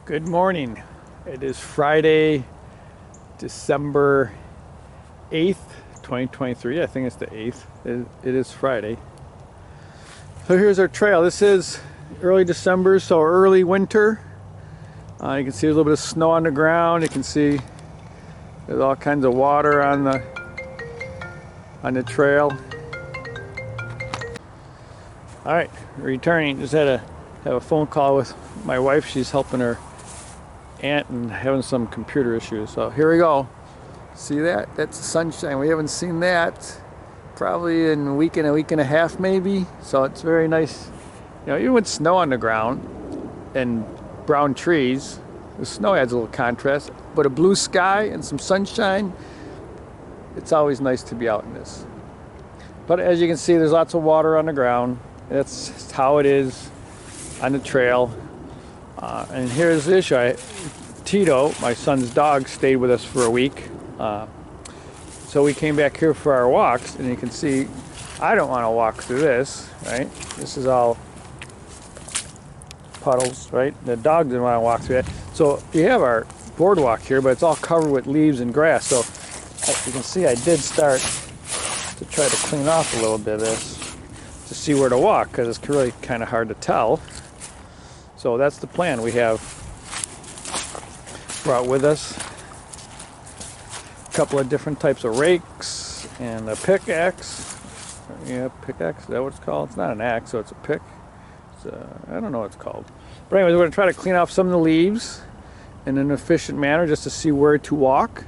Good morning. It is Friday, December 8th, 2023. I think it's the 8th. It is Friday. So here's our trail. This is early December, so early winter. You can see a little bit of snow on the ground. You can see there's all kinds of water on the trail. All right, returning. Just had to have a phone call with my wife. She's helping her aunt and having some computer issues. So here we go. See that? That's sunshine. We haven't seen that probably in a week and a half maybe. So it's very nice. You know, even with snow on the ground and brown trees, the snow adds a little contrast. But a blue sky and some sunshine, it's always nice to be out in this. But as you can see, there's lots of water on the ground. That's how it is on the trail. And here's the issue. Tito, my son's dog, stayed with us for a week. So we came back here for our walks, and you can see I don't want to walk through this, right? This is all puddles, right? The dog didn't want to walk through that. So we have our boardwalk here, but it's all covered with leaves and grass. So you can see I did start to try to clean off a little bit of this to see where to walk, because it's really kind of hard to tell. So that's the plan. We have brought with us a couple of different types of rakes and a pickaxe. Yeah, pickaxe, is that what it's called? It's not an axe, so it's a pick. I don't know what it's called. But anyways, we're going to try to clean off some of the leaves in an efficient manner just to see where to walk.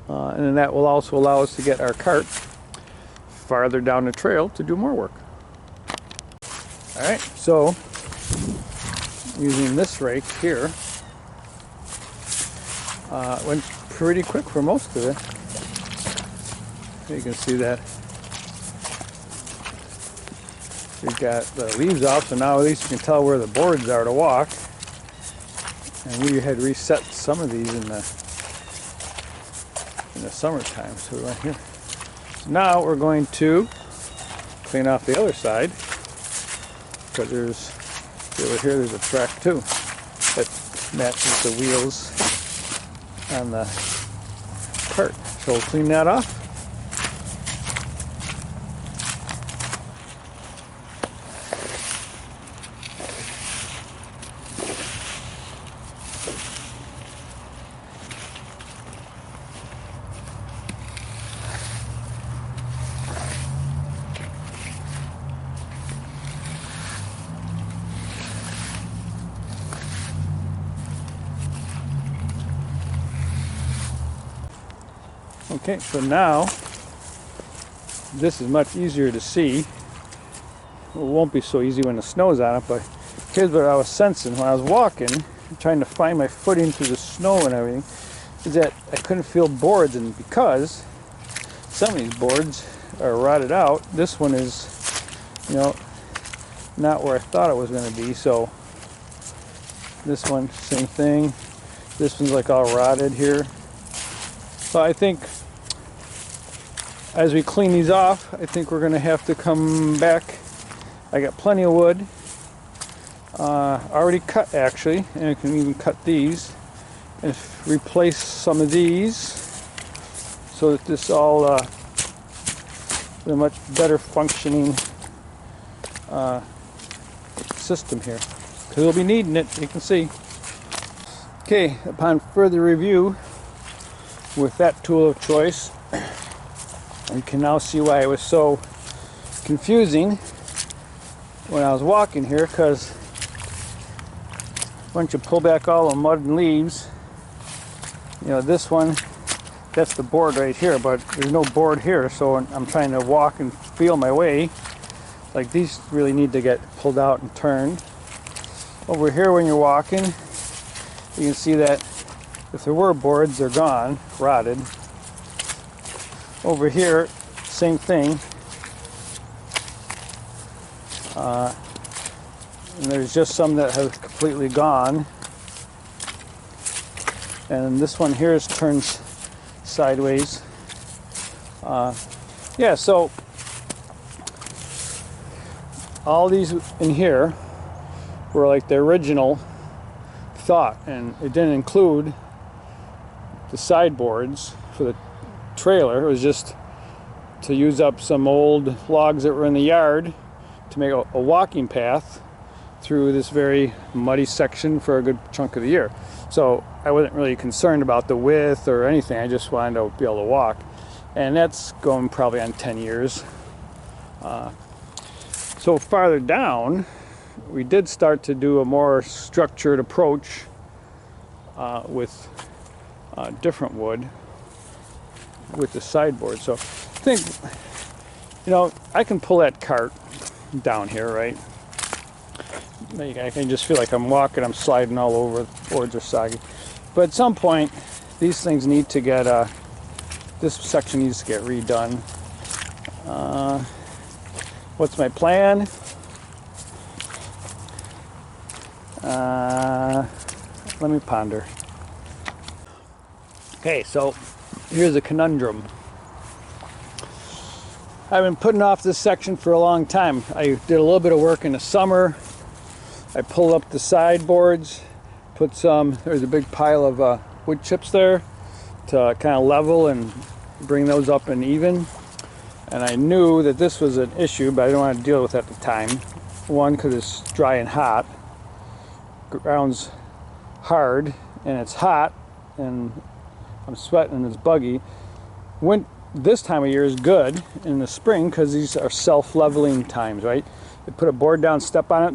And then that will also allow us to get our cart farther down the trail to do more work. Alright, so using this rake here, went pretty quick for most of it. You can see that we've got the leaves off, so now at least you can tell where the boards are to walk. And we had reset some of these in the summertime, so we went here. So now we're going to clean off the other side, because over here there's a track too that matches the wheels on the cart. So we'll clean that off. Okay, so now this is much easier to see. Well, it won't be so easy when the snow's on it, but here's what I was sensing when I was walking, trying to find my footing through the snow and everything, is that I couldn't feel boards, and because some of these boards are rotted out, this one is, you know, not where I thought it was going to be. So this one, same thing. This one's like all rotted here. So I think as we clean these off, I think we're going to have to come back. I got plenty of wood already cut, actually, and I can even cut these and replace some of these so that this all is a much better functioning system here, because we'll be needing it, you can see. Okay, upon further review with that tool of choice, you can now see why it was so confusing when I was walking here, because once you pull back all the mud and leaves, you know, this one, that's the board right here, but there's no board here, so I'm trying to walk and feel my way. Like, these really need to get pulled out and turned. Over here when you're walking, you can see that if there were boards, they're gone, rotted. Over here, same thing. And there's just some that have completely gone. And this one here is turned sideways. Yeah, so all these in here were like the original thought, and it didn't include the sideboards for the trailer. It was just to use up some old logs that were in the yard to make a walking path through this very muddy section for a good chunk of the year. So I wasn't really concerned about the width or anything. I just wanted to be able to walk, and that's going probably on 10 years. So farther down, we did start to do a more structured approach with different wood with the sideboard. So I think, you know, I can pull that cart down here, right? I can just feel like I'm walking, I'm sliding all over, the boards are soggy. But at some point, these things need to get, this section needs to get redone. What's my plan? Let me ponder. Okay, so here's a conundrum. I've been putting off this section for a long time. I did a little bit of work in the summer. I pulled up the sideboards, put some, there's a big pile of wood chips there to kind of level and bring those up and even. And I knew that this was an issue, but I didn't want to deal with it at the time. One, because it's dry and hot. Ground's hard and it's hot and I'm sweating and it's buggy. This time of year is good in the spring because these are self-leveling times, right? You put a board down, step on it,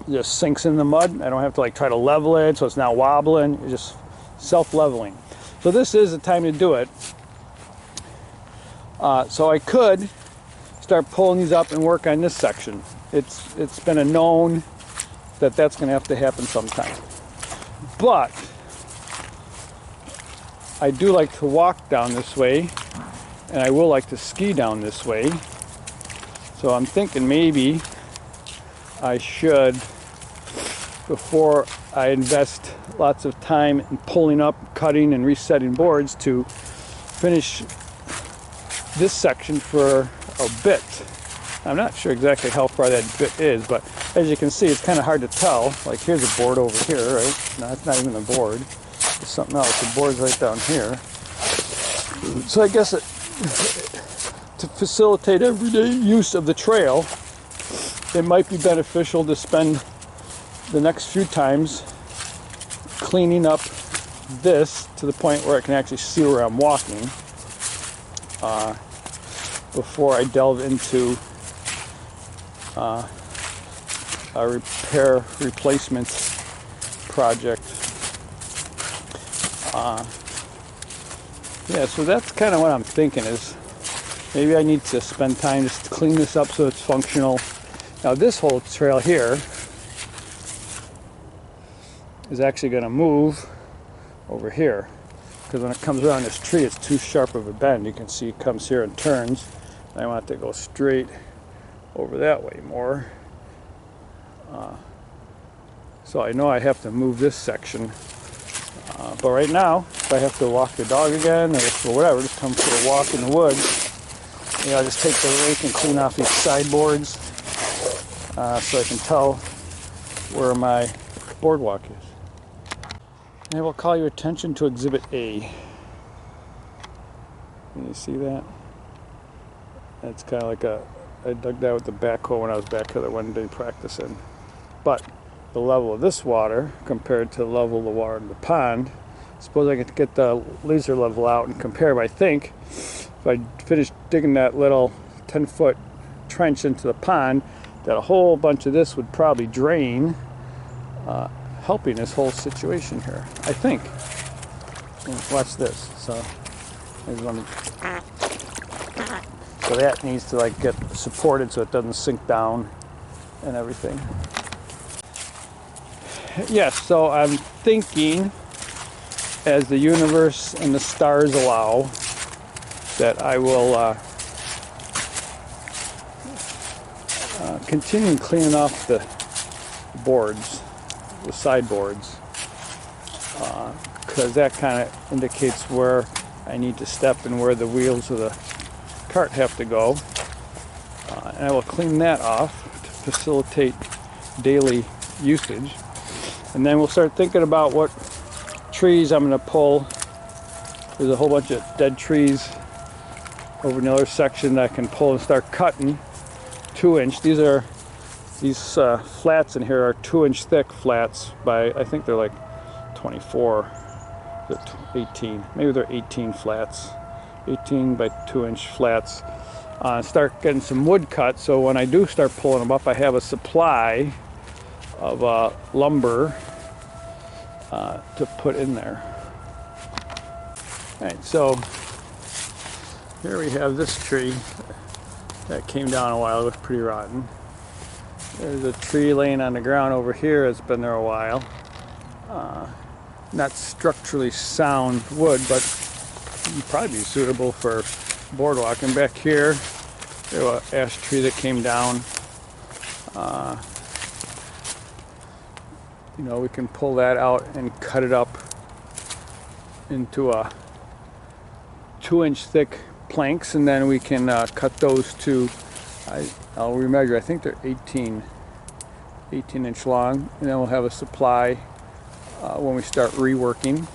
it just sinks in the mud. I don't have to like try to level it so it's not wobbling. It's just self-leveling. So this is the time to do it. So I could start pulling these up and work on this section. It's been a known that that's going to have to happen sometime. But I do like to walk down this way, and I will like to ski down this way. So I'm thinking maybe I should, before I invest lots of time in pulling up, cutting, and resetting boards, to finish this section for a bit. I'm not sure exactly how far that bit is, but as you can see, it's kind of hard to tell. Like, here's a board over here, right? No, it's not even a board. It's something else. The board's right down here. So I guess to facilitate everyday use of the trail, it might be beneficial to spend the next few times cleaning up this to the point where I can actually see where I'm walking before I delve into a replacement project. Yeah, so that's kind of what I'm thinking, is maybe I need to spend time just to clean this up so it's functional. Now this whole trail here is actually going to move over here, because when it comes around this tree, it's too sharp of a bend. You can see it comes here and turns. I want it to go straight over that way more. So I know I have to move this section. But right now, if I have to walk the dog again or whatever, just come for a walk in the woods, you know, I just take the rake and clean off these sideboards so I can tell where my boardwalk is. And I will call your attention to Exhibit A. Can you see that? It's kind of like I dug that with the backhoe when I was back here that one day practicing. But the level of this water compared to the level of the water in the pond, suppose I could get the laser level out and compare. But I think if I finish digging that little 10-foot trench into the pond, that a whole bunch of this would probably drain, helping this whole situation here, I think. And watch this. So that needs to like get supported so it doesn't sink down and everything. Yes, so I'm thinking, as the universe and the stars allow, that I will continue cleaning off the boards, the sideboards, because that kind of indicates where I need to step and where the wheels of the cart have to go. And I will clean that off to facilitate daily usage. And then we'll start thinking about what trees I'm going to pull. There's a whole bunch of dead trees over in the other section that I can pull and start cutting. 2-inch. These flats in here are 2-inch thick flats by, I think they're like 24, 18. Maybe they're 18 flats. 18 by 2-inch flats. Start getting some wood cut, so when I do start pulling them up, I have a supply of lumber to put in there. All right, so here we have this tree that came down a while. It was pretty rotten. There's a tree laying on the ground over here that's been there a while. Not structurally sound wood, but would probably be suitable for boardwalk. And back here, there's an ash tree that came down. You know, we can pull that out and cut it up into a 2-inch thick planks, and then we can cut those to, I'll remeasure, I think they're 18-inch long, and then we'll have a supply when we start reworking.